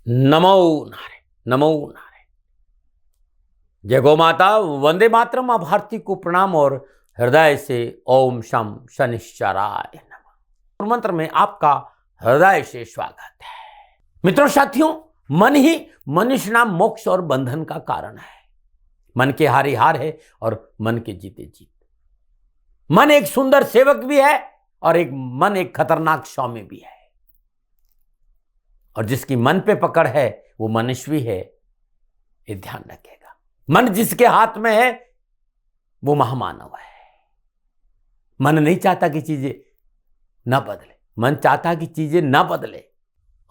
नमो नारायण, नमो नारायण। जय गौ माता, वंदे मातरम। आप भारती को प्रणाम और हृदय से ओम शम शनिश्चराय नमः मंत्र में आपका हृदय से स्वागत है। मित्रों साथियों, मन ही मनुष्य नाम मोक्ष और बंधन का कारण है। मन के हारे हार है और मन के जीते जीत। मन एक सुंदर सेवक भी है और मन एक खतरनाक स्वामी भी है। और जिसकी मन पे पकड़ है वो मनुष्य है, ये ध्यान रखेगा। मन जिसके हाथ में है वो महामानव है। मन नहीं चाहता कि चीजें ना बदले, मन चाहता कि चीजें ना बदले।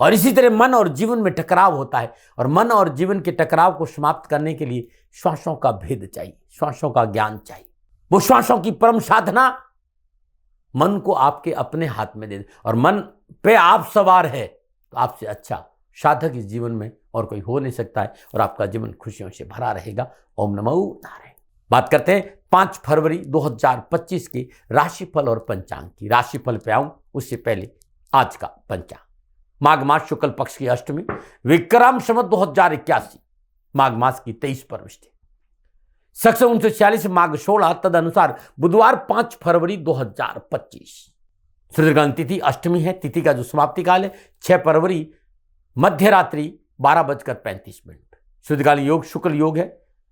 और इसी तरह मन और जीवन में टकराव होता है और मन और जीवन के टकराव को समाप्त करने के लिए श्वासों का भेद चाहिए, श्वासों का ज्ञान चाहिए। वो श्वासों की परम साधना मन को आपके अपने हाथ में दे दे। और मन पे आप सवार है तो आपसे अच्छा साधक इस जीवन में और कोई हो नहीं सकता है और आपका जीवन खुशियों से भरा रहेगा। ओम नमो नारायण। बात करते हैं 5 फरवरी 2025 की राशिफल और पंचांग की। राशिफल पे आऊं उससे पहले आज का पंचांग। माघ मास शुक्ल पक्ष की अष्टमी, विक्रम संवत 2081, माघ मास की 23 परविष्टि, 1946 माघ 16, तद अनुसार बुधवार 5 फरवरी 2025। सूर्यग्रहण तिथि अष्टमी है। तिथि का जो समाप्ति काल है 6 फरवरी मध्य रात्रि 12:35। सूर्यकालीन योग शुक्ल योग है।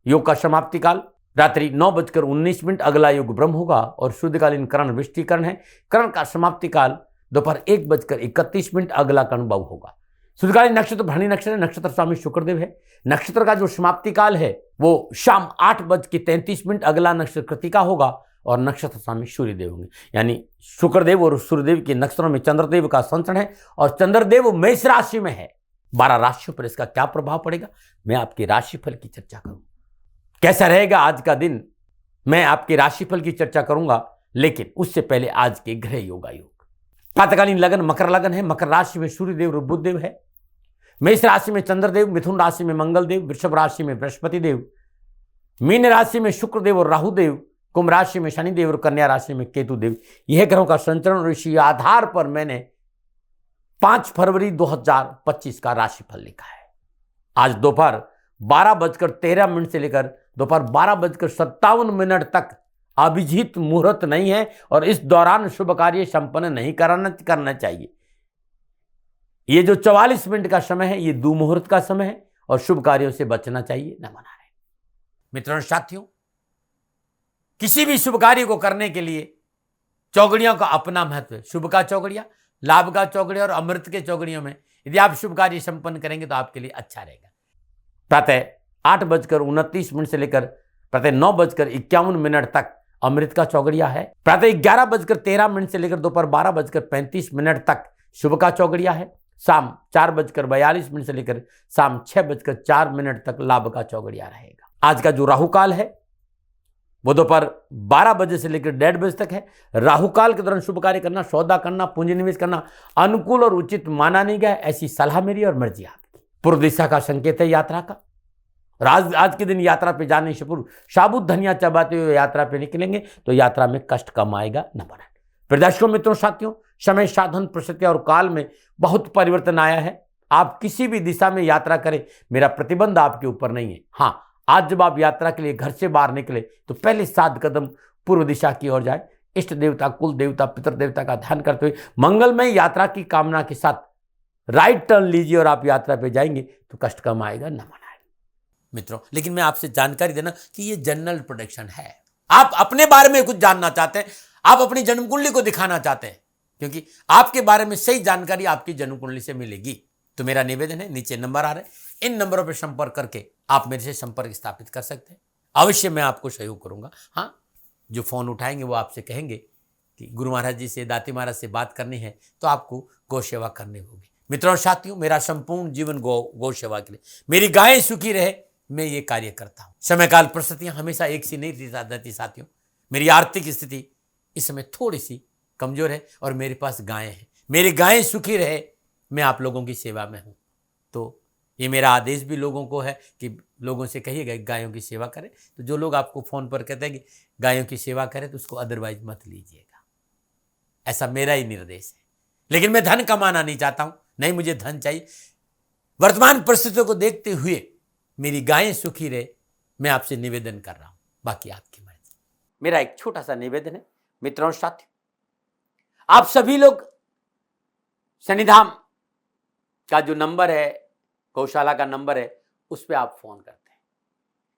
योग का समाप्ति काल रात्रि 9:19। अगला योग ब्रह्म होगा और शुद्धकालीन करण वृष्टिकरण है। करण का समाप्ति काल दोपहर 1:31। अगला कर्ण बहु होगा। शुद्धकालीन नक्षत्र भरणी नक्षत्र, नक्षत्र स्वामी शुक्रदेव है। नक्षत्र का जो समाप्ति काल है वो शाम 8:33। अगला नक्षत्र कृतिका होगा और नक्षत्र स्वामी सूर्यदेव होंगे। यानी शुक्रदेव और सूर्यदेव के नक्षत्रों में चंद्रदेव का संचरण है और चंद्रदेव मेष राशि में है। 12 राशियों पर इसका क्या प्रभाव पड़ेगा, मैं आपके राशिफल की चर्चा करूंगा। कैसा रहेगा आज का दिन, मैं आपके राशिफल की चर्चा करूंगा। लेकिन उससे पहले आज के ग्रह योगा योग। प्रातकालीन लगन मकर लगन है। मकर राशि में सूर्यदेव और बुधदेव है। मेष राशि में चंद्रदेव, मिथुन राशि में मंगलदेव, वृषभ राशि में बृहस्पति देव, मीन राशि में शुक्रदेव और राहुदेव, कुंभ राशि में शनिदेव और कन्या राशि में केतुदेव। यह ग्रहों का संचरण और इसी आधार पर मैंने 5 फरवरी 2025 का राशिफल लिखा है। आज दोपहर 12:13 से लेकर दोपहर 12:57 तक अभिजीत मुहूर्त नहीं है और इस दौरान शुभ कार्य संपन्न नहीं करना चाहिए। ये जो 44 मिनट का समय है ये दुमुहूर्त का समय है और शुभ कार्यों से बचना चाहिए। न मना रहे मित्रों साथियों, किसी भी शुभ कार्य को करने के लिए चौगड़ियों का अपना महत्व है। शुभ का चौगड़िया, लाभ का चौगड़िया और अमृत के चौगड़ियों में यदि आप शुभ कार्य संपन्न करेंगे तो आपके लिए अच्छा रहेगा। प्रातः 8:29 से लेकर प्रातः 9:51 तक अमृत का चौगड़िया है। प्रातः 11:13 से लेकर दोपहर 12:35 तक शुभ का चौगड़िया है। शाम 4:42 से लेकर शाम 6:04 तक लाभ का चौगड़िया रहेगा। आज का जो राहु काल है वो दोपहर 12 बजे से लेकर 1:30 बजे तक है। राहु काल के दौरान शुभ कार्य करना, सौदा करना, पूंजी निवेश करना अनुकूल और उचित माना नहीं गया। ऐसी सलाह मेरी और मर्जी आपकी। पूर्व दिशा का संकेत है यात्रा का। और आज के दिन यात्रा पे जाने से पूर्व साबुत धनिया चबाते हुए यात्रा पे निकलेंगे तो यात्रा में कष्ट कम आएगा। न बना प्रदर्शकों मित्रों साथियों, समय साधन परिस्थिति और काल में बहुत परिवर्तन आया है। आप किसी भी दिशा में यात्रा करें, मेरा प्रतिबंध आपके ऊपर नहीं है। हाँ, आज जब आप यात्रा के लिए घर से बाहर निकले तो पहले 7 कदम पूर्व दिशा की ओर जाए। इष्ट देवता, कुल देवता, पितर देवता का ध्यान करते हुए मंगलमय यात्रा की कामना के साथ राइट टर्न लीजिए और आप यात्रा पे जाएंगे तो कष्ट कम आएगा। न मनाए मित्रों, लेकिन मैं आपसे जानकारी देना कि ये जनरल प्रोडिक्शन है। आप अपने बारे में कुछ जानना चाहते हैं, आप अपनी जन्म कुंडली को दिखाना चाहते हैं, क्योंकि आपके बारे में सही जानकारी आपकी जन्म कुंडली से मिलेगी। तो मेरा निवेदन है, नीचे नंबर आ रहे हैं, इन नंबरों पर संपर्क करके आप मेरे से संपर्क स्थापित कर सकते हैं। अवश्य मैं आपको सहयोग करूंगा। हाँ, जो फोन उठाएंगे वो आपसे कहेंगे कि गुरु महाराज जी से, दाती महाराज से बात करनी है तो आपको गौ सेवा करनी होगी। मित्रों और साथियों, मेरा संपूर्ण जीवन गौ सेवा के लिए, मेरी गायें सुखी रहे, मैं ये कार्य करता हूं। समय काल परिस्थितियां हमेशा एक सी नहीं रहती साथियों। मेरी आर्थिक स्थिति इस समय थोड़ी सी कमजोर है और मेरे पास गायें हैं। मेरी गायें सुखी रहे, मैं आप लोगों की सेवा में हूं। तो ये मेरा आदेश भी लोगों को है कि लोगों से कहिएगा गायों की सेवा करें। तो जो लोग आपको फोन पर कहते हैं कि गायों की सेवा करें तो उसको अदरवाइज मत लीजिएगा, ऐसा मेरा ही निर्देश है। लेकिन मैं धन कमाना नहीं चाहता हूं, नहीं मुझे धन चाहिए। वर्तमान परिस्थितियों को देखते हुए मेरी गायें सुखी रहे, मैं आपसे निवेदन कर रहा हूं, बाकी आपकी मर्जी। मेरा एक छोटा सा निवेदन है मित्रों और साथियों, आप सभी लोग शनिधाम का जो नंबर है, गौशाला का नंबर है, उस पर आप फोन करते हैं।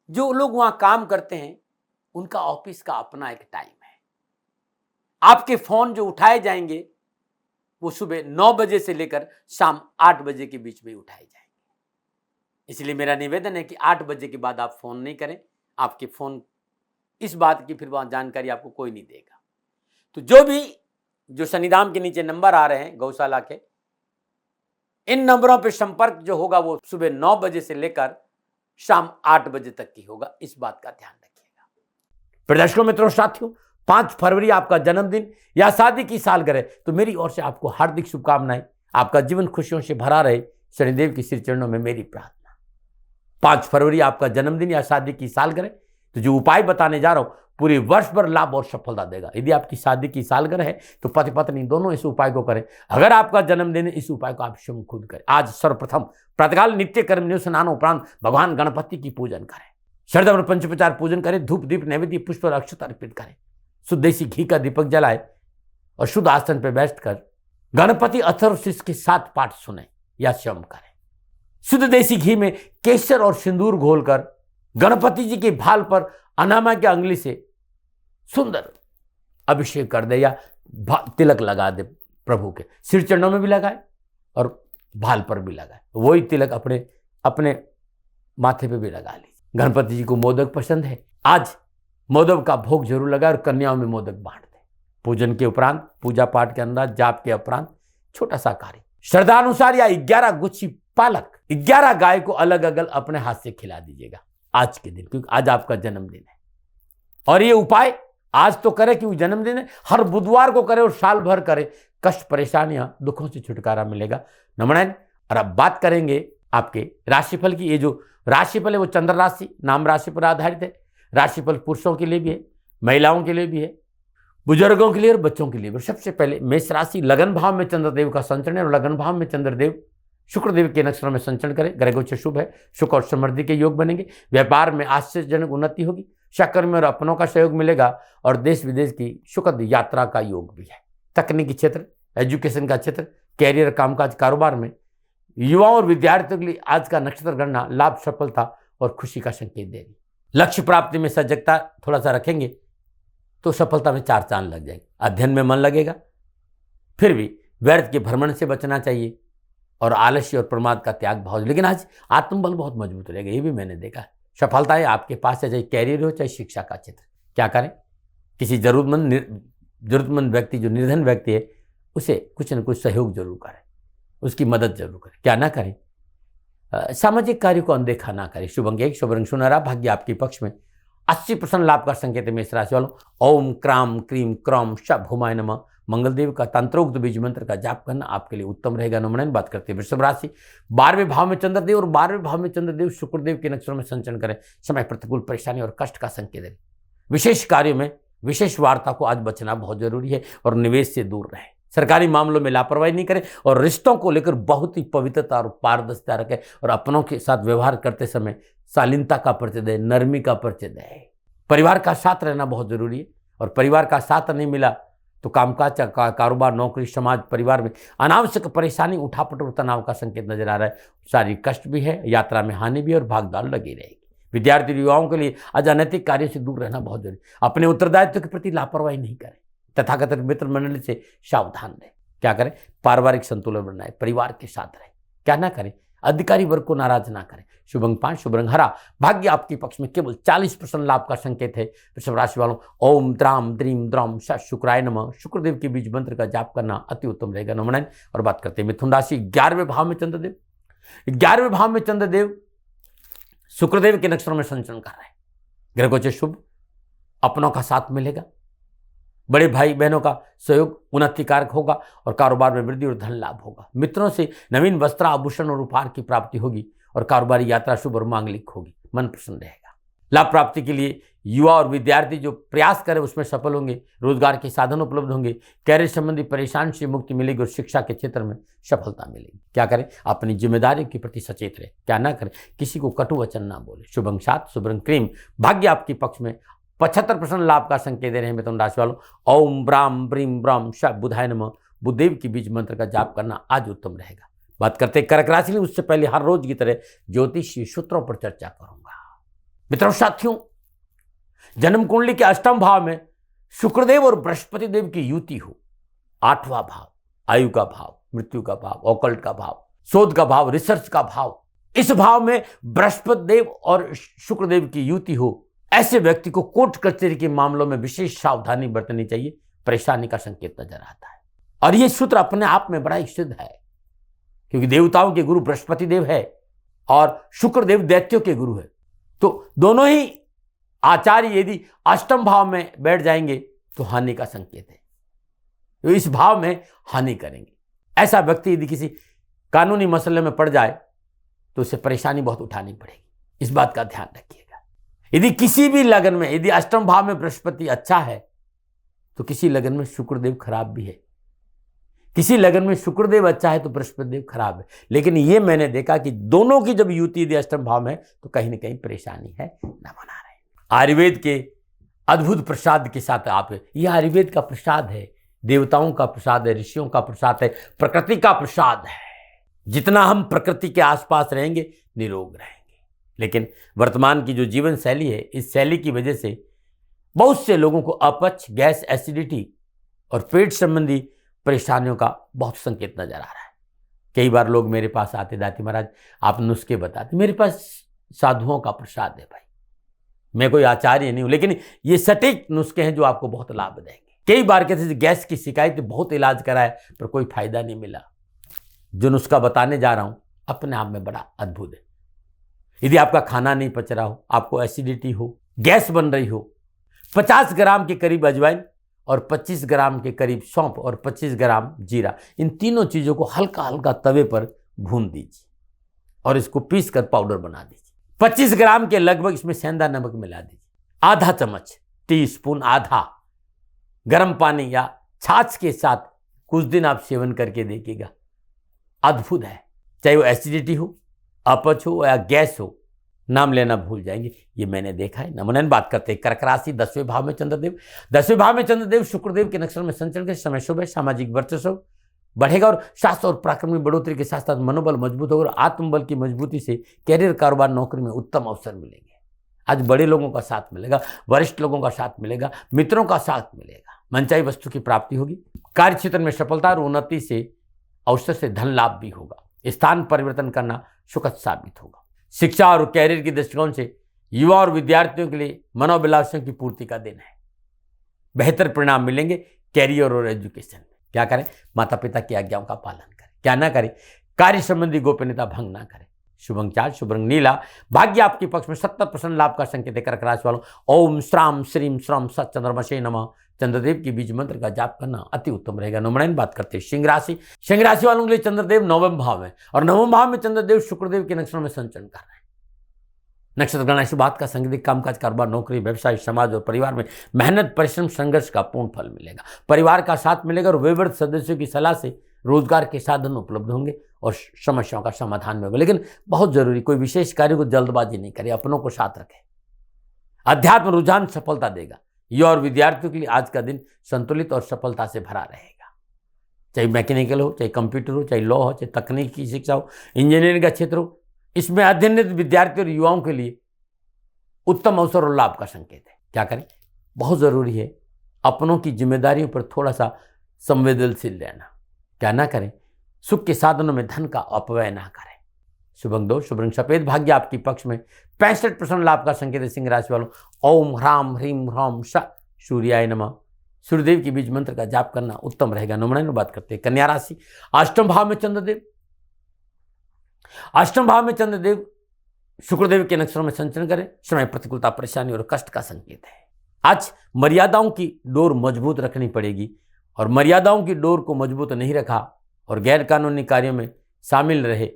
जो लोग वहां काम करते हैं उनका ऑफिस का अपना एक टाइम है। आपके फोन जो उठाए जाएंगे वो सुबह 9 बजे से लेकर शाम 8 बजे के बीच में उठाए जाएंगे। इसलिए मेरा निवेदन है कि 8 बजे के बाद आप फोन नहीं करें। आपके फोन इस बात की फिर वहां जानकारी आपको कोई नहीं देगा। तो जो शनिधाम के नीचे नंबर आ रहे हैं गौशाला के, इन नंबरों पर संपर्क जो होगा वो सुबह 9 बजे से लेकर शाम 8 बजे तक की होगा। इस बात का ध्यान रखिएगा। प्रदर्शकों, मित्रों, साथियों, 5 फरवरी आपका जन्मदिन या शादी की सालगिरह, तो मेरी ओर से आपको हार्दिक शुभकामनाएं। आपका जीवन खुशियों से भरा रहे, शनिदेव की श्री चरणों में मेरी प्रार्थना। 5 फरवरी आपका जन्मदिन या शादी की सालगिरह, तो जो उपाय बताने जा रहा हूं पूरे वर्ष भर लाभ और सफलता देगा। यदि आपकी शादी की सालगिरह है तो पति पत्नी दोनों इस उपाय को करें। अगर आपका जन्मदिन है, इस उपाय को आप स्वयं खुद करें। आज सर्वप्रथम प्रातःकाल नित्य कर्म स्नान उपरांत भगवान गणपति की पूजन करें, श्रद्धा और पंचोपचार पूजन करें, धूप दीप नैवेद्य पुष्प और अक्षत अर्पित करें, शुद्ध देसी घी का दीपक जलाए और शुद्ध आसन पर बैठकर गणपति अथर्वशीष के 7 पाठ सुने या स्वयं करें। शुद्ध देसी घी में केसर और सिंदूर घोलकर गणपति जी के भाल पर अनामा की अंगुली से सुंदर अभिषेक कर दे या तिलक लगा दे। प्रभु के सिर चरणों में भी लगाए और भाल पर भी लगाए। वही तिलक अपने माथे पे भी लगा लीजिए। गणपति जी को मोदक पसंद है, आज मोदक का भोग जरूर लगाए और कन्याओं में मोदक बांट दे। पूजन के उपरांत, पूजा पाठ के अंदर, जाप के उपरांत छोटा सा कार्य श्रद्धा अनुसार या 11 गुच्छी पालक 11 गाय को अलग अलग अपने हाथ से खिला दीजिएगा आज के दिन, क्योंकि आज आपका जन्मदिन है। और ये उपाय आज तो करें क्योंकि जन्मदिन है, हर बुधवार को करें और साल भर करें। कष्ट, परेशानियां, दुखों से छुटकारा मिलेगा। नमन। और अब बात करेंगे आपके राशिफल की। ये जो राशिफल है वो चंद्र राशि नाम राशि पर आधारित है। राशिफल पुरुषों के लिए भी है, महिलाओं के लिए भी है, बुजुर्गों के लिए और बच्चों के लिए भी। सबसे पहले मेष राशि, लगन भाव में चंद्रदेव का संचरण है और लगन भाव में चंद्रदेव शुक्रदेव के नक्षत्रों में संचरण करें। ग्रहों शुभ है, सुख और समृद्धि के योग बनेंगे। व्यापार में आश्चर्यजनक उन्नति होगी। सहकर्मी और अपनों का सहयोग मिलेगा और देश विदेश की सुखद यात्रा का योग भी है। तकनीकी क्षेत्र, एजुकेशन का क्षेत्र, कैरियर, कामकाज, कारोबार में युवाओं और विद्यार्थियों के लिए आज का नक्षत्र गणना लाभ, सफलता और खुशी का संकेत दे रही। लक्ष्य प्राप्ति में सजगता थोड़ा सा रखेंगे तो सफलता में 4 चांद लग जाएंगे। अध्ययन में मन लगेगा, फिर भी व्यर्थ के भ्रमण से बचना चाहिए और आलस्य और प्रमाद का त्याग भाव। लेकिन आज आत्मबल बहुत मजबूत रहेगा, ये भी मैंने देखा। सफलताएं आपके पास है, चाहे कैरियर हो चाहे शिक्षा का क्षेत्र। क्या करें, किसी जरूरतमंद व्यक्ति, जो निर्धन व्यक्ति है, उसे कुछ न कुछ सहयोग जरूर करें, उसकी मदद जरूर करें। क्या ना करें, सामाजिक कार्य को अनदेखा ना करें। शुभ अंक 1, शुभ रंग सुनहरा, भाग्य आपके पक्ष में। 80% लाभ का संकेत है मेष राशि वालों। ओम क्राम क्रीम क्रॉम शभुमाय नमः मंगलदेव का तंत्रोक्त बीज मंत्र का जाप करना आपके लिए उत्तम रहेगा। नमन। बात करते हैं वृषभ राशि, 12वें भाव में चंद्रदेव और 12वें भाव में चंद्रदेव शुक्रदेव के नक्षत्रों में संचरण करें। समय प्रतिकूल, परेशानी और कष्ट का संकेत है। विशेष कार्यों में विशेष वार्ता को आज बचना बहुत जरूरी है और निवेश से दूर रहें। सरकारी मामलों में लापरवाही नहीं करें और रिश्तों को लेकर बहुत ही पवित्रता और पारदर्शिता रखें और अपनों के साथ व्यवहार करते समय शालीनता का परिचय दें, नरमी का परिचय दें। परिवार का साथ रहना बहुत जरूरी है और परिवार का साथ नहीं मिला तो कामकाज, कारोबार, नौकरी, समाज, परिवार में अनावश्यक परेशानी, उठापट और तनाव का संकेत नजर आ रहा है। शारीरिक कष्ट भी है, यात्रा में हानि भी है और भागदौड़ लगी रहेगी। विद्यार्थी युवाओं के लिए आज अनैतिक कार्यों से दूर रहना बहुत जरूरी। अपने उत्तरदायित्व के प्रति लापरवाही नहीं करें। तथाकथित मित्र मंडली से सावधान रहें। क्या करें, पारिवारिक संतुलन बनाए, परिवार के साथ रहें। क्या ना करें, अधिकारी वर्ग को नाराज ना करें। शुभ अंक 5, शुभ रंग हरा, भाग्य आपके पक्ष में। केवल 40% लाभ का संकेत है वृषभ राशि वालों। ओम द्राम द्रीम द्रौम स शुक्राय नमः शुक्रदेव के बीज मंत्र का जाप करना अति उत्तम रहेगा। नमन। और बात करते हैं मिथुन राशि, 11वें भाव में चंद्रदेव। 11वें भाव में चंद्रदेव शुक्रदेव के नक्षत्रों में संचरण कर रहे हैं। ग्रहों से शुभ, अपनों का साथ मिलेगा, बड़े भाई बहनों का सहयोग उन्नतिकारक होगा और कारोबार में वृद्धि और धन लाभ होगा। मित्रों से नवीन वस्त्र, आभूषण और उपहार की प्राप्ति होगी और कारोबारी यात्रा शुभ और मांगलिक होगी। मन प्रसन्न रहेगा। लाभ प्राप्ति के लिए युवा और विद्यार्थी जो प्रयास करें उसमें सफल होंगे, रोजगार के साधन उपलब्ध होंगे, कैरियर संबंधी परेशानी से मुक्ति मिलेगी और शिक्षा के क्षेत्र में सफलता मिलेगी। क्या करें? अपनी जिम्मेदारियों के प्रति सचेत रहे। क्या ना करें? किसी को कटु वचन ना बोले। शुभ अंक 7, शुभ रंग क्रीम, भाग्य आपके पक्ष में। 75% लाभ का संकेत दे रहे हैं मिथुन राशि वालों। ओम ब्राम ब्रीम ब्राम श बुधाय नमः, बुद्धदेव की बीज मंत्र का जाप करना आज उत्तम रहेगा। बात करते हैं कर्क राशि में। उससे पहले हर रोज की तरह ज्योतिषीय सूत्रों पर चर्चा करूंगा। मित्रों साथियों, जन्म कुंडली के अष्टम भाव में शुक्रदेव और बृहस्पति देव की युति हो, 8वां भाव आयु का भाव, मृत्यु का भाव, ऑकल्ट का भाव, शोध का भाव, रिसर्च का भाव, इस भाव में बृहस्पति देव और शुक्रदेव की युति हो, ऐसे व्यक्ति को कोर्ट कचहरी के मामलों में विशेष सावधानी बरतनी चाहिए। परेशानी का संकेत नजर आता है और यह सूत्र अपने आप में बड़ा ही सिद्ध है, क्योंकि देवताओं के गुरु बृहस्पति देव है और शुक्रदेव दैत्यों के गुरु है। तो दोनों ही आचार्य यदि अष्टम भाव में बैठ जाएंगे तो हानि का संकेत है, तो इस भाव में हानि करेंगे। ऐसा व्यक्ति यदि किसी कानूनी मसले में पड़ जाए तो उसे परेशानी बहुत उठानी पड़ेगी। इस बात का ध्यान रखिएगा। यदि किसी भी लगन में यदि अष्टम भाव में बृहस्पति अच्छा है तो किसी लगन में शुक्रदेव खराब भी है, किसी लगन में शुक्रदेव अच्छा है तो बृहस्पति देव खराब है। लेकिन ये मैंने देखा कि दोनों की जब युति यदि अष्टम भाव में तो कहीं ना कहीं परेशानी है, न बना रहे। आयुर्वेद के अद्भुत प्रसाद के साथ आप, यह आयुर्वेद का प्रसाद है, देवताओं का प्रसाद है, ऋषियों का प्रसाद है, प्रकृति का प्रसाद है। जितना हम प्रकृति के आसपास रहेंगे निरोग रहेंगे। लेकिन वर्तमान की जो जीवन शैली है, इस शैली की वजह से बहुत से लोगों को अपच, गैस, एसिडिटी और पेट संबंधी परेशानियों का बहुत संकेत नजर आ रहा है। कई बार लोग मेरे पास आते, दाती महाराज आप नुस्खे बताते। मेरे पास साधुओं का प्रसाद है भाई, मैं कोई आचार्य नहीं हूं, लेकिन ये सटीक नुस्खे हैं जो आपको बहुत लाभ देंगे। कई बार कहते हैं गैस की शिकायत, बहुत इलाज कराए पर कोई फायदा नहीं मिला। जो नुस्खा बताने जा रहा हूं अपने आप में बड़ा अद्भुत है। यदि आपका खाना नहीं पच रहा हो, आपको एसिडिटी हो, गैस बन रही हो, 50 ग्राम के करीब अजवाइन और 25 ग्राम के करीब सौंफ और 25 ग्राम जीरा, इन तीनों चीजों को हल्का हल्का तवे पर भून दीजिए और इसको पीस कर पाउडर बना दीजिए। 25 ग्राम के लगभग इसमें सेंधा नमक मिला दीजिए, आधा चम्मच, टीस्पून आधा गर्म पानी या छाछ के साथ कुछ दिन आप सेवन करके देखिएगा। अद्भुत है। चाहे वो एसिडिटी हो, अपच हो या गैस हो, नाम लेना भूल जाएंगे। ये मैंने देखा है। नमूनन बात करते हैं कर्क राशि, 10वें भाव में चंद्रदेव। 10वें भाव में चंद्रदेव शुक्रदेव के नक्षत्र में संचरण के समय शुभ है। सामाजिक वर्चस्व बढ़ेगा और शास्त्र और पराक्रम में बढ़ोतरी के साथ साथ मनोबल मजबूत होगा और आत्मबल की मजबूती से कैरियर, कारोबार, नौकरी में उत्तम अवसर मिलेंगे। आज बड़े लोगों का साथ मिलेगा, वरिष्ठ लोगों का साथ मिलेगा, मित्रों का साथ मिलेगा। मनचाही वस्तु की प्राप्ति होगी। कार्य क्षेत्र में सफलता और उन्नति से अवसर से धन लाभ भी होगा। स्थान परिवर्तन करना सुखद साबित होगा। शिक्षा और कैरियर के दृष्टिकोण से युवा और विद्यार्थियों के लिए मनोभिलाषों की पूर्ति का दिन है। बेहतर परिणाम मिलेंगे कैरियर और एजुकेशन में। क्या करें? माता पिता की आज्ञाओं का पालन करें। क्या ना करें? कार्य संबंधी गोपनीयता भंग ना करें। शुभ अंक 4, शुभ रंग नीला, भाग्य आपके पक्ष में। 70% लाभ का संकेत है कर्क राशि वालों। ओम श्राम श्रीम श्रम सत चंद्रमशे नमः, चंद्रदेव की बीज मंत्र का जाप करना अति उत्तम रहेगा। नमूनन बात करते हैं सिंह राशि। सिंह राशि वालों के लिए चंद्रदेव 9वें भाव में और 9वें भाव में चंद्रदेव शुक्रदेव के नक्षत्र में संचरण कर रहे हैं। नक्षत्र गणना इस बात का संगीत, कामकाज, कारोबार, नौकरी, व्यवसाय, समाज और परिवार में मेहनत, परिश्रम, संघर्ष का पूर्ण फल मिलेगा। परिवार का साथ मिलेगा और वयोवृद्ध सदस्यों की सलाह से रोजगार के साधन उपलब्ध होंगे और समस्याओं का समाधान में होगा। लेकिन बहुत जरूरी, कोई विशेष कार्य को जल्दबाजी नहीं करे, अपनों को साथ रखें। अध्यात्म रुझान सफलता देगा। युवा और विद्यार्थियों के लिए आज का दिन संतुलित और सफलता से भरा रहेगा। चाहे मैकेनिकल हो, चाहे कंप्यूटर हो, चाहे लॉ हो, चाहे तकनीकी शिक्षा हो, इंजीनियरिंग का क्षेत्र हो, इसमें अध्ययनरत विद्यार्थियों और युवाओं के लिए उत्तम अवसर और लाभ का संकेत है। क्या करें? बहुत जरूरी है अपनों की जिम्मेदारियों पर थोड़ा सा संवेदनशील रहना। क्या ना करें? सुख के साधनों में धन का अपव्यय ना करें। शुभ अंक 2, शुभ रंग सफेद, भाग्य आपके पक्ष में। 65% लाभ का संकेत है सिंह राशि वालों। ओम ह्राम ह्रीम ह्राम श सूर्याय नमः, सूर्यदेव की बीज मंत्र का जाप करना उत्तम रहेगा। नमूना बात करते हैं कन्या राशि। अष्टम भाव में चंद्रदेव, अष्टम भाव में चंद्रदेव शुक्रदेव के नक्षत्रों में संचरण करें। समय, प्रतिकूलता, परेशानी और कष्ट का संकेत है। आज मर्यादाओं की डोर मजबूत रखनी पड़ेगी और मर्यादाओं की डोर को मजबूत नहीं रखा और गैर कानूनी कार्यों में शामिल रहे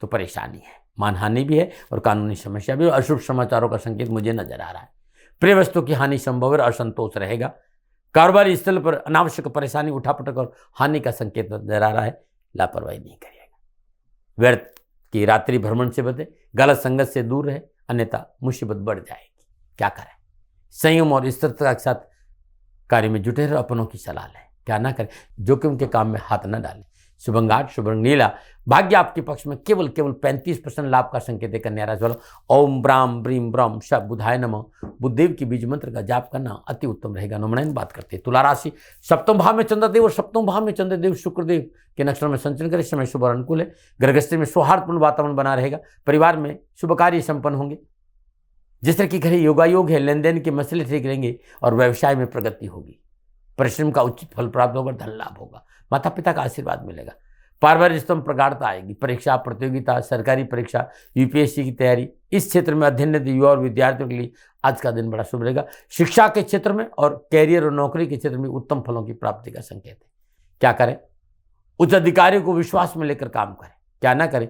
तो परेशानी है। मानहानि भी है और कानूनी समस्या भी, और अशुभ समाचारों का संकेत मुझे नजर आ रहा है। प्रिय वस्तु की हानि संभव है, असंतोष रहेगा। कारोबारी स्थल पर अनावश्यक परेशानी, उठापटक और हानि का संकेत नजर आ रहा है, लापरवाही नहीं करिएगा। व्यर्थ की रात्रि भ्रमण से बचे, गलत संगत से दूर रहे, अन्यथा मुसीबत बढ़ जाएगी। क्या करें? संयम और स्थिरता के साथ कार्य में जुटे रहे, अपनों की सलाह लें। क्या ना करें? जोखिम के काम में हाथ न डालें। शुभ अंग 8, शुभ रंग नीला। भाग्य आपके पक्ष में केवल 35% लाभ का संकेत देकर कन्या राशि वालों, ओम ब्राम ब्रीम ब्रह्म श बुधाय नमः बुद्धदेव की बीज मंत्र का जाप करना अति उत्तम रहेगा। नमन बात करते हैं तुला राशि, सप्तम भाव में चंद्रदेव और सप्तम भाव में चंद्रदेव शुक्रदेव के नक्षत्र में संचरण करें। समय शुभ और अनुकूल है। गृहस्थी में सौहार्दपूर्ण वातावरण बना रहेगा। परिवार में शुभ कार्य संपन्न होंगे। जिस तरह की घरे योगायोग है, लेन देन के मसले ठीक रहेंगे और व्यवसाय में प्रगति होगी। परिश्रम का उचित फल प्राप्त होगा, धन लाभ होगा, माता पिता का आशीर्वाद मिलेगा। पारिवारिक रिश्तों में प्रगाढ़ता आएगी। परीक्षा, प्रतियोगिता, सरकारी परीक्षा, यूपीएससी की तैयारी, इस क्षेत्र में अध्ययनरत युवा और विद्यार्थियों के लिए आज का दिन बड़ा शुभ रहेगा। शिक्षा के क्षेत्र में और कैरियर और नौकरी के क्षेत्र में उत्तम फलों की प्राप्ति का संकेत है। क्या करें? उच्च अधिकारियों को विश्वास में लेकर काम करें। क्या ना करें?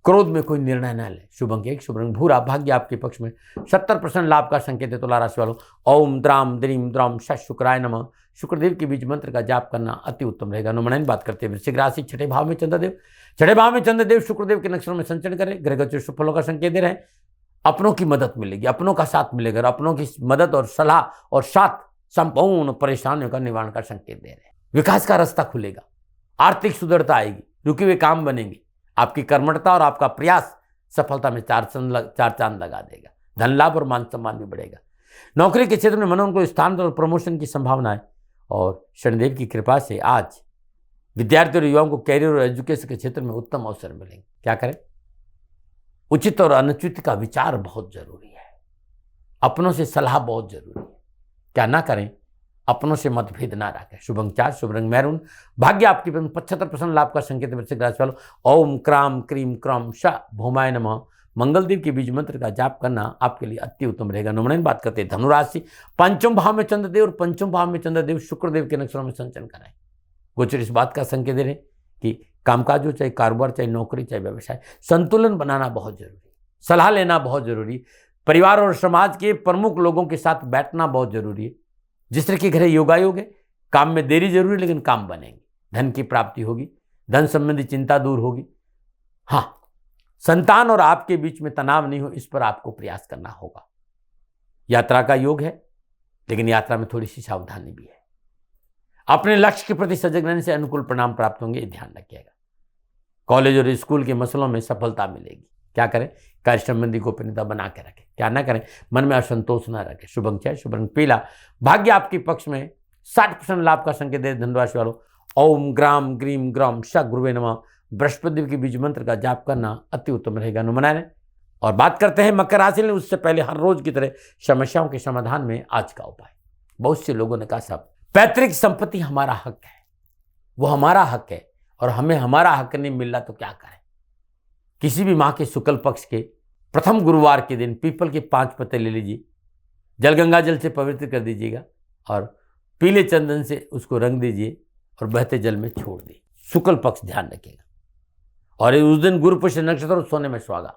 क्रोध में कोई निर्णय न ले। शुभ अंक 1, शुभ रंग भूरा। भाग्य आपके पक्ष में 70% लाभ का संकेत है। तुला राशि वालों, ओम द्राम द्रीम द्राम श शुक्राय नमः शुक्रदेव के बीज मंत्र का जाप करना अति उत्तम रहेगा। अनुमनन बात करते हैं वृश्चिक राशि, छठे भाव में चंद्रदेव, छठे भाव में चंद्रदेव शुक्रदेव के नक्षत्रों में संचरण करें। ग्रह शुभ फलों का संकेत दे रहे हैं। अपनों की मदद मिलेगी, अपनों का साथ मिलेगा। अपनों की मदद और सलाह और साथ संपूर्ण परेशानियों का निवारण का संकेत दे रहे हैं। विकास का रास्ता खुलेगा। आर्थिक सुदृढ़ता आएगी। रुके हुए काम बनेंगे। आपकी कर्मठता और आपका प्रयास सफलता में चार चांद लगा देगा। धन लाभ और मान सम्मान भी बढ़ेगा। नौकरी के क्षेत्र में मनोन को स्थान और प्रमोशन की संभावना है और शनिदेव की कृपा से आज विद्यार्थियों और युवाओं को कैरियर और एजुकेशन के क्षेत्र में उत्तम अवसर मिलेंगे। क्या करें? उचित और अनुचित का विचार बहुत जरूरी है। अपनों से सलाह बहुत जरूरी है। क्या ना करें? अपनों से मतभेद ना रखें। शुभ अंक 4, शुभ रंग मैरून। भाग्य आपकी 75% लाभ का संकेत वृश्चिक राशि वालों, ओम क्राम क्रीम क्रम श भूमाय नमः मंगलदेव के बीज मंत्र का जाप करना आपके लिए अति उत्तम रहेगा। नमन बात करते हैं धनुराशि, पंचम भाव में चंद्रदेव और पंचम भाव में चंद्रदेव शुक्रदेव के नक्षत्रों में संचरण कराएं। गोचर इस बात का संकेत दे रहे कि कामकाज हो, चाहे कारोबार, चाहे नौकरी, चाहे व्यवसाय, संतुलन बनाना बहुत जरूरी, सलाह लेना बहुत जरूरी, परिवार और समाज के प्रमुख लोगों के साथ बैठना बहुत जरूरी है। जिस तरह के घरे योगायोग है, काम में देरी जरूरी है लेकिन काम बनेंगे। धन की प्राप्ति होगी। धन संबंधी चिंता दूर होगी। हाँ, संतान और आपके बीच में तनाव नहीं हो, इस पर आपको प्रयास करना होगा। यात्रा का योग है लेकिन यात्रा में थोड़ी सी सावधानी भी है। अपने लक्ष्य के प्रति सजग रहने से अनुकूल परिणाम प्राप्त होंगे, ध्यान रखिएगा। कॉलेज और स्कूल के मसलों में सफलता मिलेगी। क्या करें? कार्य संबंधी गोपनीयता बना के रखें। क्या ना करें? मन में असंतोष न रखें। शुभ अंक 6, शुभ रंग पीला। भाग्य आपके पक्ष में 60% लाभ का संकेत दे। धनुराशि वालों, ओम ग्राम ग्रीम ग्राम श गुरुवे नमः बृहस्पति के बीज मंत्र का जाप करना अति उत्तम रहेगा। अनुमनाएं। और बात करते हैं मकर राशि में। उससे पहले हर रोज की तरह समस्याओं के समाधान में आज का उपाय। बहुत से लोगों ने कहा साहब पैतृक संपत्ति हमारा हक है, वो हमारा हक है और हमें हमारा हक नहीं मिल रहा तो क्या करें? किसी भी माह के शुक्ल पक्ष के प्रथम गुरुवार के दिन पीपल के 5 पत्ते ले लीजिए, जलगंगा जल से पवित्र कर दीजिएगा और पीले चंदन से उसको रंग दीजिए और बहते जल में छोड़ दीजिए। शुक्ल पक्ष ध्यान रखिएगा। और उस दिन गुरु पुष्य नक्षत्र और सोने में सुहागा।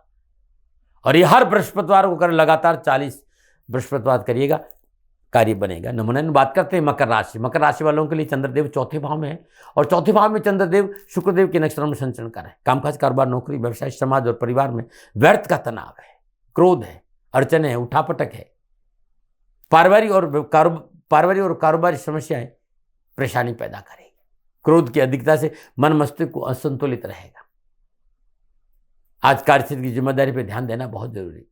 और ये हर बृहस्पतिवार को कर लगातार 40 बृहस्पतिवार करिएगा, कार्य बनेगा। नमूना बात करते हैं मकर राशि। मकर राशि वालों के लिए चंद्रदेव चौथे भाव में है और चौथे भाव में चंद्रदेव शुक्रदेव के नक्षत्रों में संचरण कर रहे हैं। कामकाज, कारोबार, नौकरी, व्यवसाय, समाज और परिवार में व्यर्थ का तनाव है, क्रोध है, अड़चने है, उठापटक है। पारिवारिक और कारोबारी समस्याएं परेशानी पैदा करेगी। क्रोध की अधिकता से मन मस्तिष्क को असंतुलित रहेगा। आज कार्यक्षेत्र की जिम्मेदारी पर ध्यान देना बहुत जरूरी है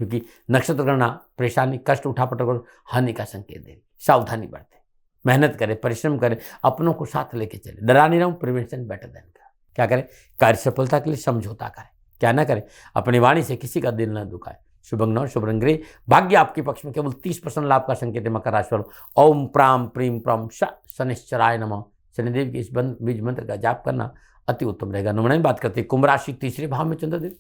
क्योंकि नक्षत्र गणना परेशानी, कष्ट, उठापटक और हानि का संकेत देगी। सावधानी बरतें, मेहनत करें, परिश्रम करें, अपनों को साथ लेके चले। डरा नहीं रहूं, प्रिवेंशन बेटर देन का। क्या करें? कार्य सफलता के लिए समझौता करें। क्या ना करें? अपनी वाणी से किसी का दिल न दुखाए। शुभ अंक 9, शुभ रंग ग्रे। भाग्य आपके पक्ष में केवल 30% लाभ का संकेत है। मकर राशि वालों, ओम प्राम प्रीम प्रम श शनिश्चराय नमः शनिदेव के इस बीज मंत्र का जाप करना अति उत्तम रहेगा। नमूना बात करते हैं कुंभ राशि, तीसरे भाव में चंद्रदेव,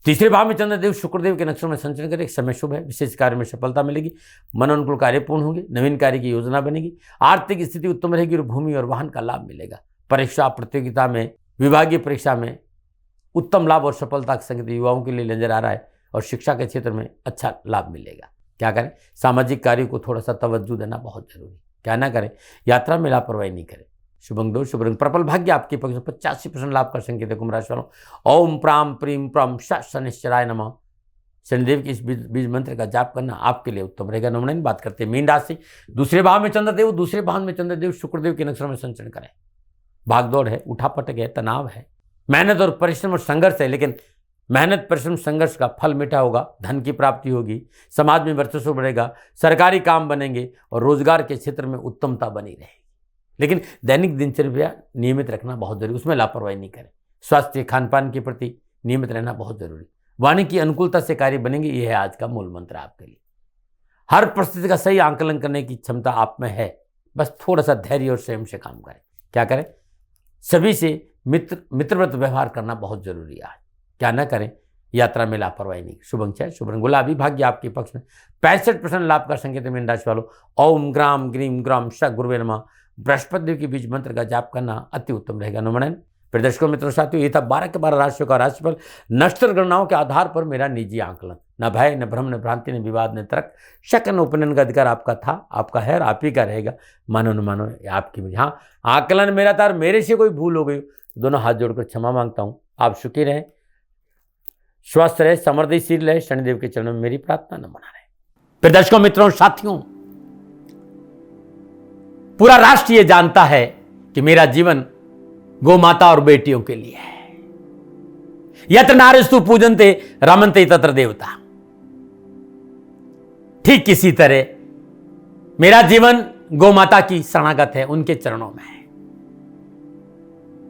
तीसरे भाव में चंद्रदेव शुक्रदेव के नक्षत्रों में संचरण करें। समय शुभ है, विशेष कार्य में सफलता मिलेगी, मनोनुकूल कार्य पूर्ण होंगे, नवीन कार्य की योजना बनेगी, आर्थिक स्थिति उत्तम रहेगी और भूमि और वाहन का लाभ मिलेगा। परीक्षा प्रतियोगिता में, विभागीय परीक्षा में उत्तम लाभ और सफलता का संकेत युवाओं के लिए नजर आ रहा है और शिक्षा के क्षेत्र में अच्छा लाभ मिलेगा। क्या करें, सामाजिक कार्यों को थोड़ा सा तवज्जो देना बहुत जरूरी। क्या ना करें, यात्रा में लापरवाही नहीं करें। शुभंग दो शुभ रंग पर्पल भाग्य आपके पक्ष में 85% लाभ का संकेत है। कुंभ राशि वालों, ओम प्राम प्रीम प्रम शनिश्चराय नमः शनिदेव के इस बीज मंत्र का जाप करना आपके लिए उत्तम रहेगा। नमन बात करते हैं मीन राशि, दूसरे भाव में चंद्रदेव, दूसरे भाव में चंद्रदेव शुक्रदेव के नक्षत्र में संचरण करें। भागदौड़ है, उठापटक है, तनाव है, मेहनत और परिश्रम और संघर्ष है, लेकिन मेहनत परिश्रम संघर्ष का फल मीठा होगा। धन की प्राप्ति होगी, समाज में वर्चस्व बढ़ेगा, सरकारी काम बनेंगे और रोजगार के क्षेत्र में उत्तमता बनी रहेगी। लेकिन दैनिक दिनचर्या नियमित रखना बहुत जरूरी, उसमें लापरवाही नहीं करें। स्वास्थ्य खान पान के प्रति नियमित रहना बहुत जरूरी। वाणी की अनुकूलता से कार्य बनेंगे, यह है आज का मूल मंत्र आपके लिए। हर परिस्थिति का सही आंकलन करने की क्षमता आप में है, बस थोड़ा सा धैर्य और संयम से काम करें। क्या करें, सभी से मित्रवत व्यवहार करना बहुत जरूरी है। क्या ना करें, यात्रा में लापरवाही नहीं। शुभंग छय शुभ रंग गुलाबी भाग्य आपके पक्ष में 65% लाभ का संकेत मीन राशि वालों, ओम ग्राम ग्रीम ग्राम श गुरुवे नमः बृहस्पति देव के बीज मंत्र का जाप करना अति उत्तम रहेगा। नमन प्रदर्शकों मित्रों साथियों, ये था 12 के 12 राशियों का राशिफल नक्षत्र गणनाओं के आधार पर मेरा निजी आंकलन। न भय न भ्रम न भ्रांति न विवाद न तर्क, शक न उपनयन का अधिकार आपका था, आपका है और आप ही का रहेगा। मानो न मानो आपकी। हाँ, आंकलन मेरा था और मेरे से कोई भूल हो गई, दोनों हाथ जोड़कर क्षमा मांगता हूँ। आप सुखी रहें, स्वस्थ रहे, समृद्धिशील रहे, शनिदेव के चरणों में मेरी प्रार्थना न मना रहे। प्रदर्शकों मित्रों साथियों, पूरा राष्ट्र ये जानता है कि मेरा जीवन गौ माता और बेटियों के लिए है। यत्र नारीस्तु पूजन्ते रमन्ते तत्र देवता। ठीक किसी तरह मेरा जीवन गौ माता की शरणागत है, उनके चरणों में है।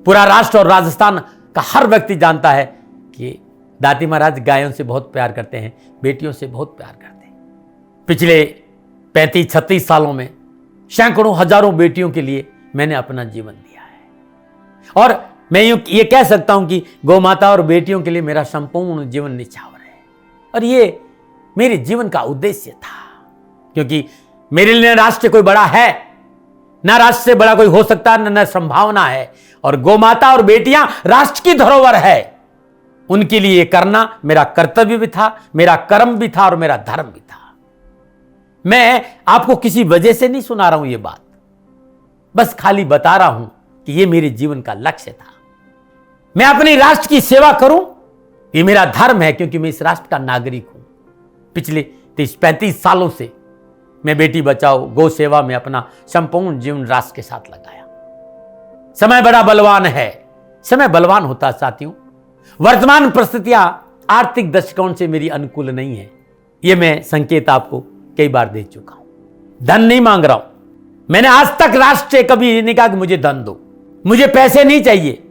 पूरा राष्ट्र और राजस्थान का हर व्यक्ति जानता है कि दाती महाराज गायों से बहुत प्यार करते हैं, बेटियों से बहुत प्यार करते हैं। पिछले 35-36 सालों में सैकड़ों हजारों बेटियों के लिए मैंने अपना जीवन दिया है और मैं ये कह सकता हूं कि गौ माता और बेटियों के लिए मेरा संपूर्ण जीवन निछावर है। और ये मेरे जीवन का उद्देश्य था, क्योंकि मेरे लिए राष्ट्र कोई बड़ा है ना, राष्ट्र से बड़ा कोई हो सकता है न संभावना है। और गौ माता और बेटियां राष्ट्र की धरोहर है, उनके लिए करना मेरा कर्तव्य भी था, मेरा कर्म भी था और मेरा धर्म भी था। मैं आपको किसी वजह से नहीं सुना रहा हूं ये बात, बस खाली बता रहा हूं कि ये मेरे जीवन का लक्ष्य था। मैं अपने राष्ट्र की सेवा करूं, ये मेरा धर्म है, क्योंकि मैं इस राष्ट्र का नागरिक हूं। पिछले 30-35 सालों से मैं बेटी बचाओ गौ सेवा में अपना संपूर्ण जीवन राष्ट्र के साथ लगाया। समय बड़ा बलवान है, समय बलवान होता है साथियों। वर्तमान परिस्थितियां आर्थिक दृष्टिकोण से मेरी अनुकूल नहीं है, यह मैं संकेत आपको कई बार दे चुका हूं। धन नहीं मांग रहा हूं, मैंने आज तक राष्ट्र से कभी नहीं कहा कि मुझे धन दो, मुझे पैसे नहीं चाहिए।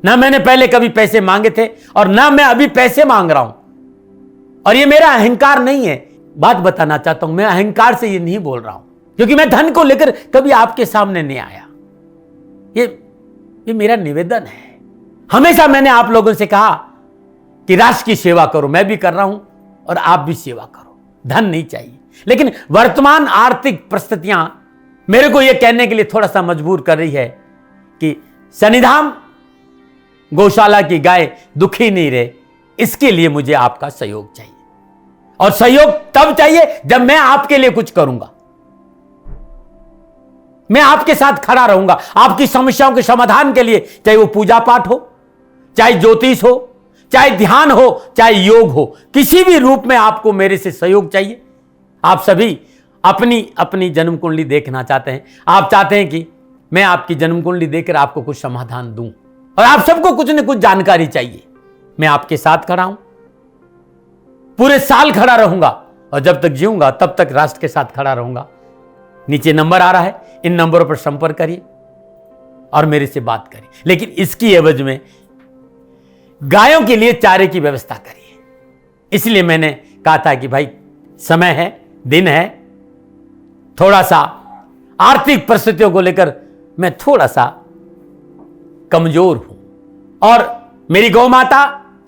ना मैंने पहले कभी पैसे मांगे थे और ना मैं अभी पैसे मांग रहा हूं। और ये मेरा अहंकार नहीं है, बात बताना चाहता हूं, मैं अहंकार से ये नहीं बोल रहा हूं, क्योंकि मैं धन को लेकर कभी आपके सामने नहीं आया। ये मेरा निवेदन है। हमेशा मैंने आप लोगों से कहा कि राष्ट्र की सेवा करो, मैं भी कर रहा हूं और आप भी सेवा करो। धन नहीं चाहिए, लेकिन वर्तमान आर्थिक परिस्थितियां मेरे को यह कहने के लिए थोड़ा सा मजबूर कर रही है कि शनिधाम गौशाला की गाय दुखी नहीं रहे, इसके लिए मुझे आपका सहयोग चाहिए। और सहयोग तब चाहिए जब मैं आपके लिए कुछ करूंगा, मैं आपके साथ खड़ा रहूंगा आपकी समस्याओं के समाधान के लिए, चाहे वो पूजा पाठ हो, चाहे ज्योतिष हो, चाहे ध्यान हो, चाहे योग हो, किसी भी रूप में आपको मेरे से सहयोग चाहिए। आप सभी अपनी अपनी जन्म कुंडली देखना चाहते हैं, आप चाहते हैं कि मैं आपकी जन्म कुंडली देखकर आपको कुछ समाधान दूं, और आप सबको कुछ न कुछ जानकारी चाहिए। मैं आपके साथ खड़ा हूं, पूरे साल खड़ा रहूंगा और जब तक जीऊंगा तब तक राष्ट्र के साथ खड़ा रहूंगा। नीचे नंबर आ रहा है, इन नंबरों पर संपर्क करिए और मेरे से बात करिए, लेकिन इसकी एवज में गायों के लिए चारे की व्यवस्था करिए। इसलिए मैंने कहा था कि भाई समय है, दिन है, थोड़ा सा आर्थिक परिस्थितियों को लेकर मैं थोड़ा सा कमजोर हूं और मेरी गौ माता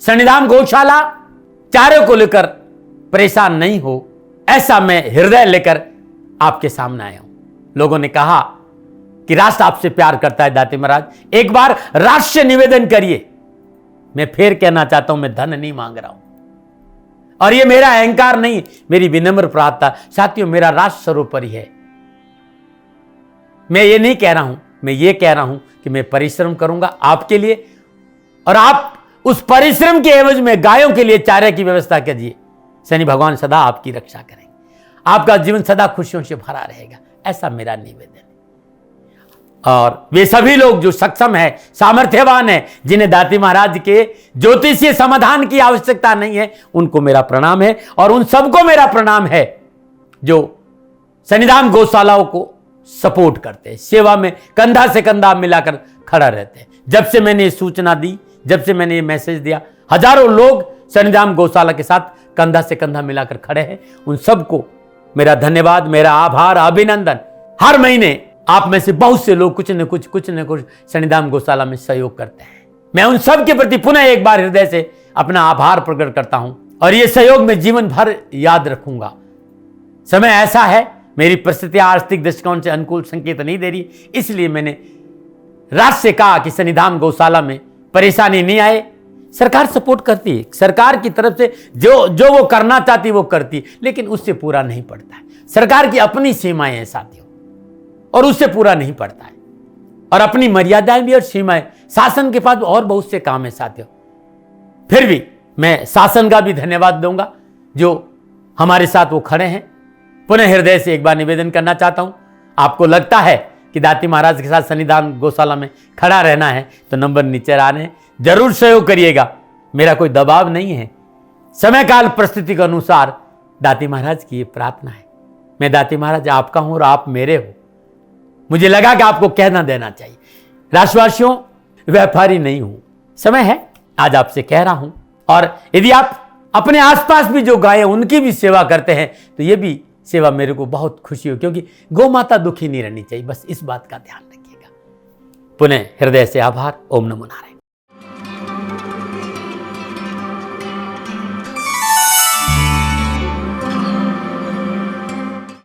शनिधाम गौशाला चारे को लेकर परेशान नहीं हो, ऐसा मैं हृदय लेकर आपके सामने आया हूं। लोगों ने कहा कि राष्ट्र आपसे प्यार करता है दाती महाराज, एक बार राष्ट्र से निवेदन करिए मैं फिर कहना चाहता हूं, मैं धन नहीं मांग रहा हूं, और ये मेरा अहंकार नहीं, मेरी विनम्र प्रार्थना। साथियों, मेरा राज सर्वोपरि है। मैं ये नहीं कह रहा हूं, मैं ये कह रहा हूं कि मैं परिश्रम करूंगा आपके लिए, और आप उस परिश्रम के एवज में गायों के लिए चारे की व्यवस्था कीजिए। शनि भगवान सदा आपकी रक्षा करेंगे, आपका जीवन सदा खुशियों से भरा रहेगा, ऐसा मेरा निवेदन है। और वे सभी लोग जो सक्षम है, सामर्थ्यवान है, जिन्हें दाती महाराज के ज्योतिषीय समाधान की आवश्यकता नहीं है, उनको मेरा प्रणाम है। और उन सबको मेरा प्रणाम है जो शनिधाम गौशालाओं को सपोर्ट करते हैं, सेवा में कंधा से कंधा मिलाकर खड़ा रहते हैं। जब से मैंने ये सूचना दी, जब से मैंने ये मैसेज दिया, हजारों लोग शनिधाम गौशाला के साथ कंधा से कंधा मिलाकर खड़े हैं। उन सबको मेरा धन्यवाद, मेरा आभार, अभिनंदन। हर महीने आप में से बहुत से लोग कुछ न कुछ शनिधाम गौशाला में सहयोग करते हैं। मैं उन सब के प्रति पुनः एक बार हृदय से अपना आभार प्रकट करता हूं, और ये सहयोग मैं जीवन भर याद रखूंगा। समय ऐसा है, मेरी परिस्थितियां आर्थिक दृष्टिकोण से अनुकूल संकेत नहीं दे रही, इसलिए मैंने राज से कहा कि शनिधाम गौशाला में परेशानी नहीं आए। सरकार सपोर्ट करती है, सरकार की तरफ से जो वो करना चाहती वो करती, लेकिन उससे पूरा नहीं पड़ता है। सरकार की अपनी सीमाएं हैं साथियों, और उससे पूरा नहीं पड़ता है, और अपनी मर्यादाएं भी और सीमाएं। शासन के पास और बहुत से काम है साथियों। फिर भी मैं शासन का भी धन्यवाद दूंगा जो हमारे साथ वो खड़े हैं। पुनः हृदय से एक बार निवेदन करना चाहता हूं, आपको लगता है कि दाती महाराज के साथ शनिधाम गौशाला में खड़ा रहना है तो नंबर नीचे आ रहे हैं, जरूर सहयोग करिएगा। मेरा कोई दबाव नहीं है, समय काल परिस्थिति के अनुसार दाती महाराज की ये प्रार्थना है। मैं दाती महाराज आपका हूं और आप मेरे हो, मुझे लगा कि आपको कहना देना चाहिए। राशिवासियों, व्यापारी नहीं हूं, समय है आज आपसे कह रहा हूं। और यदि आप अपने आसपास भी जो गाय उनकी भी सेवा करते हैं तो ये भी सेवा मेरे को बहुत खुशी हो, क्योंकि गौ माता दुखी नहीं रहनी चाहिए, बस इस बात का ध्यान रखिएगा। पुनः हृदय से आभार। ओम नमो नारायण।